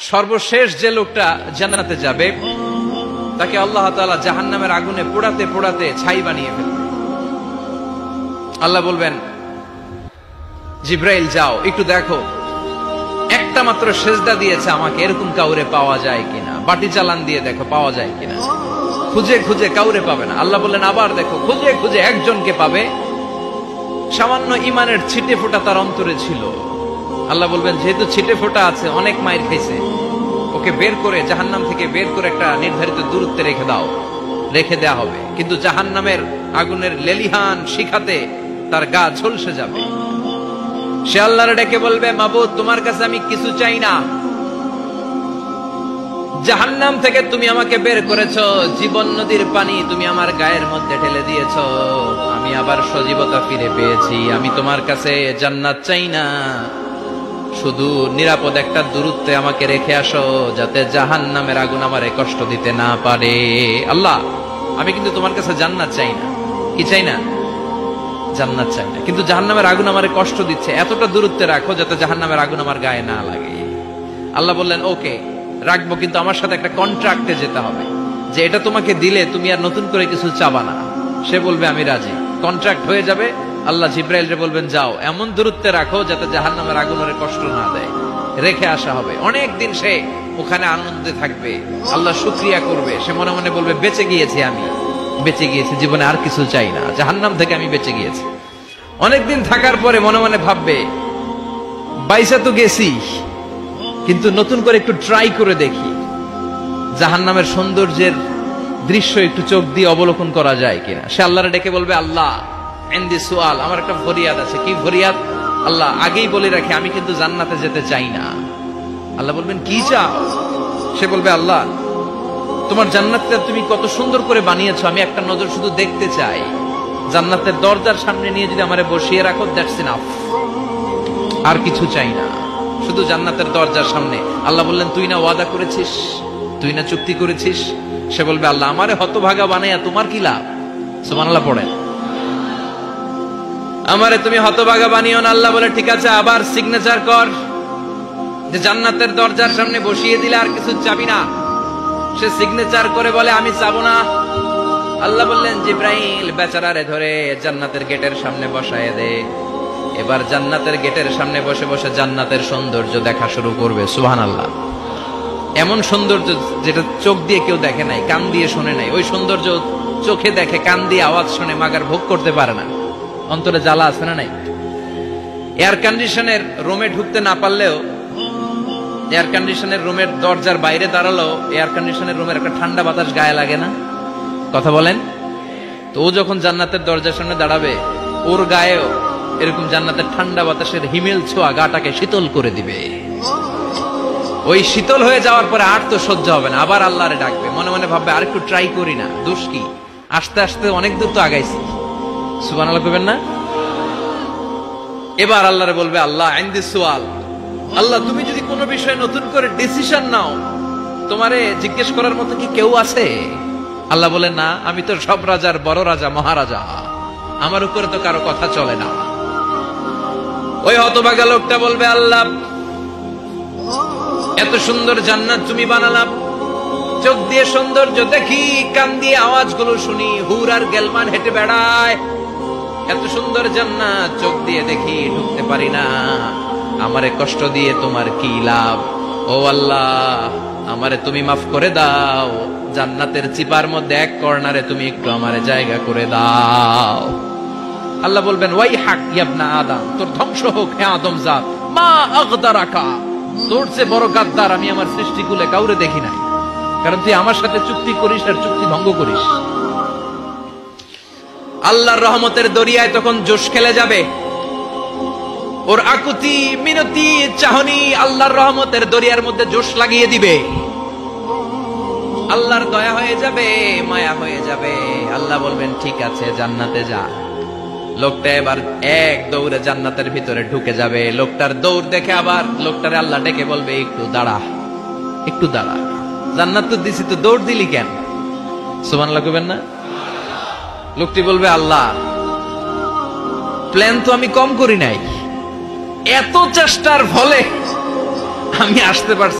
সর্বশেষ যে লোকটা জান্নাতে যাবে তাকে আল্লাহ তাআলা জাহান্নামের আগুনে পোড়াতে পোড়াতে ছাই বানিয়ে ফেলবে। আল্লাহ বলবেন, জিব্রাইল যাও একটু দেখো, একটা মাত্র সেজদা দিয়েছে আমাকে, এরকম কাউরে পাওয়া যায় কিনা। বাটি চালান দিয়ে দেখো পাওয়া যায় কিনা। খুঁজে খুঁজে কাউরে পাবে না। আল্লাহ বললেন আবার দেখো, খুঁজে খুঁজে একজনকে পাবে, সামান্য ইমানের ছিটে ফোঁটা তার অন্তরে ছিল। আল্লাহ বলবেন, যেহেতু ছিটে ফোঁটা আছে, অনেক মায়ের খাইছে, ওকে বের করে জাহান্নাম থেকে বের করে একটা নির্ধারিত দূরত্বে রেখে দাও। রেখে দেয়া হবে, কিন্তু জাহান্নামের আগুনের লেলিহান শিখাতে তার গা ঝলসে যাবে। সে আল্লাহর ডেকে বলবে, মাবুদ তোমার কাছে আমি কিছু চাই না, জাহান্নাম থেকে তুমি আমাকে বের করেছো, জীবন নদীর পানি তুমি আমার গায়ের মধ্যে ঢেলে দিয়েছো, আমি আবার সজীবতা ফিরে পেয়েছি। আমি তোমার কাছে জান্নাত চাই না, শুধু নিরাপদ একটা দূরত্বে আমাকে রেখে আসো, যাতে জাহান্নামের আগুন আমারে কষ্ট দিতে না পারে। আল্লাহ, আমি কিন্তু তোমার কাছে জান্নাত চাই না। কি চাই না? জান্নাত চাই না, কিন্তু জাহান্নামের আগুন আমারে কষ্ট দিচ্ছে, এতটা দূরত্বে রাখো যাতে জাহান্নামের আগুন আমার গায়ে না লাগে। আল্লাহ বললেন, ওকে রাখবো, কিন্তু আমার সাথে একটা কন্ট্রাক্টে যেতে হবে, যে এটা তোমাকে দিলে তুমি আর নতুন করে কিছু চাবা না। সে বলবে আমি রাজি, কন্ট্রাক্ট হয়ে যাবে। আল্লাহ জিব্রাইলকে বলবেন, যাও এমন দূরত্বে রাখো যাতে জাহান্নামের আগুন ওরে কষ্ট না দেয়। রেখে আসা হবে, অনেক দিন সে ওখানে আনন্দে থাকবে, আল্লাহ শুকরিয়া করবে। সে মনে মনে বলবে, বেঁচে গিয়েছি, আমি বেঁচে গিয়েছি, জীবনে আর কিছু চাই না, জাহান্নাম থেকে আমি বেঁচে গিয়েছি। অনেকদিন থাকার পরে মনে মনে ভাববে, বাইসা তো গেছি, কিন্তু নতুন করে একটু ট্রাই করে দেখি, জাহান্নামের সৌন্দর্যের দৃশ্য একটু চোখ দিয়ে অবলোকন করা যায় কিনা। সে আল্লাহরে ডেকে বলবে, আল্লাহ ইনদি সুআল, আমার একটা ফরিয়াদ আছে। কি ফরিয়াদ? আল্লাহ আগেই বলে রাখি, আমি কিন্তু জান্নাতে যেতে চাই না। আল্লাহ বলবেন, কি চাও? সে বলবে, আল্লাহ তোমার জান্নাতটা তুমি কত সুন্দর করে বানিয়েছো, আমি একটা নজর শুধু দেখতে চাই। জান্নাতের দরজার সামনে নিয়ে যদি আমারে বসিয়ে রাখো, দ্যাটস ইনাফ, আর কিছু চাই না, শুধু জান্নাতের দরজার সামনে। আল্লাহ বললেন, তুই না ওয়াদা করেছিস, তুই না চুক্তি করেছিস। সে বলবে, আল্লাহ আমারে হতভাগা বানাইয়া তোমার কি লাভ? সুবহানাল্লাহ পড়েন। আমারে তুমি হতভাগা বানিও না। আল্লাহ বলে, ঠিক আছে, আবার সিগনেচার কর যে জান্নাতের দরজার সামনে বসিয়ে দিলে আর কিছু চাবি না। সে সিগনেচার করে বলে, আমি চাবো না। আল্লাহ বললেন, জিব্রাইল বেচারারে ধরে জান্নাতের গেটের সামনে বসায় দে। এবার জান্নাতের গেটের সামনে বসে বসে জান্নাতের সৌন্দর্য দেখা শুরু করবে। সুবহানাল্লাহ। এমন সৌন্দর্য যেটা চোখ দিয়ে কেউ দেখে নাই, কান দিয়ে শুনে নাই। ওই সৌন্দর্য চোখে দেখে, কান দিয়ে আওয়াজ শুনে মাগার ভোগ করতে পারে না। অন্তরে জ্বালা আছে না নাই? এয়ার কন্ডিশনের রুমে ঢুকতে না পারলেও, এয়ার কন্ডিশনের রুমের দরজার বাইরে দাঁড়ালো, এয়ার কন্ডিশনের রুমের একটা ঠান্ডা বাতাস গায়ে লাগে না? কথা বলেন তো। ও যখন জান্নাতের দরজার সামনে দাঁড়াবে, ওর গায়েও এরকম জান্নাতের ঠান্ডা বাতাসের হিমেল ছোঁয়া গাটাকে শীতল করে দিবে। ওই শীতল হয়ে যাওয়ার পরে আর তো সহ্য হবে না, আবার আল্লাহরে ডাকবে। মনে মনে ভাববে, আর একটু ট্রাই করি না, দোষ কি, আস্তে আস্তে অনেক দূর তো আগাইছি। সুবহানাল্লাহ কইবেন না? এবার আল্লাহরে বলবে, আল্লাহ ইনদি সুআল, আল্লাহ তুমি যদি কোনো বিষয়ে নতুন করে ডিসিশন নাও, তোমারে জিজ্ঞেস করার মতো কি কেউ আছে? আল্লাহ বলে, না, আমি তো সব রাজার বড় রাজা, মহারাজা, আমার উপরে তো কারো কথা চলে না। ওই হতভাগা লোকটা বলবে, আল্লাহ এত সুন্দর জান্নাত তুমি বানালাম, চোখ দিয়ে সৌন্দর্য দেখি, কান দিয়ে আওয়াজগুলো শুনি, হুর আর গেলমান হেঁটে বেড়ায়, এত সুন্দর জান্নাত চোখ দিয়ে দেখি, ঢুকতে পারি না, আমারে কষ্ট দিয়ে তোমার কি লাভ? ও আল্লাহ, আমারে তুমি মাফ করে দাও, জান্নাতের চিপার মধ্যে এক কর্নারে তুমি একটু আমারে জায়গা করে দাও। আল্লাহ বলবেন, ওয়াই হাক ইবনা আদম, তোর ধ্বংস হোক হে আদম জাত, মা আগদারাকা, তোর চেয়ে বড় গাদ্দার আমি আমার সৃষ্টিকুলে কাউরে দেখি নাই, কারণ তুই আমার সাথে চুক্তি করিস আর চুক্তি ভঙ্গ করিস। আল্লাহর রহমতের দরিয়ায় তখন জোশ খেলে যাবে। ওর আকুতি মিনতি চাহনি আল্লাহর রহমতের দরিয়ার মধ্যে জোশ লাগিয়ে দিবে। আল্লাহর দয়া হয়ে যাবে, মায়া হয়ে যাবে। আল্লাহ বলবেন, ঠিক আছে, জান্নাতে যা। লোকটা এবার এক দৌড়ে জান্নাতের ভিতরে ঢুকে যাবে। লোকটার দৌড় দেখে আবার লোকটারে আল্লাহ ডেকে বলবে, একটু দাঁড়া, একটু দাঁড়া, জান্নাত তো দিছি, তো দৌড় দিলি কেন? সুবহানাল্লাহ কইবেন না? লোকটি বলবে, আল্লাহ প্ল্যান তো আমি কম করি নাই, এত চেষ্টার ফলে আমি আসতে পারছি।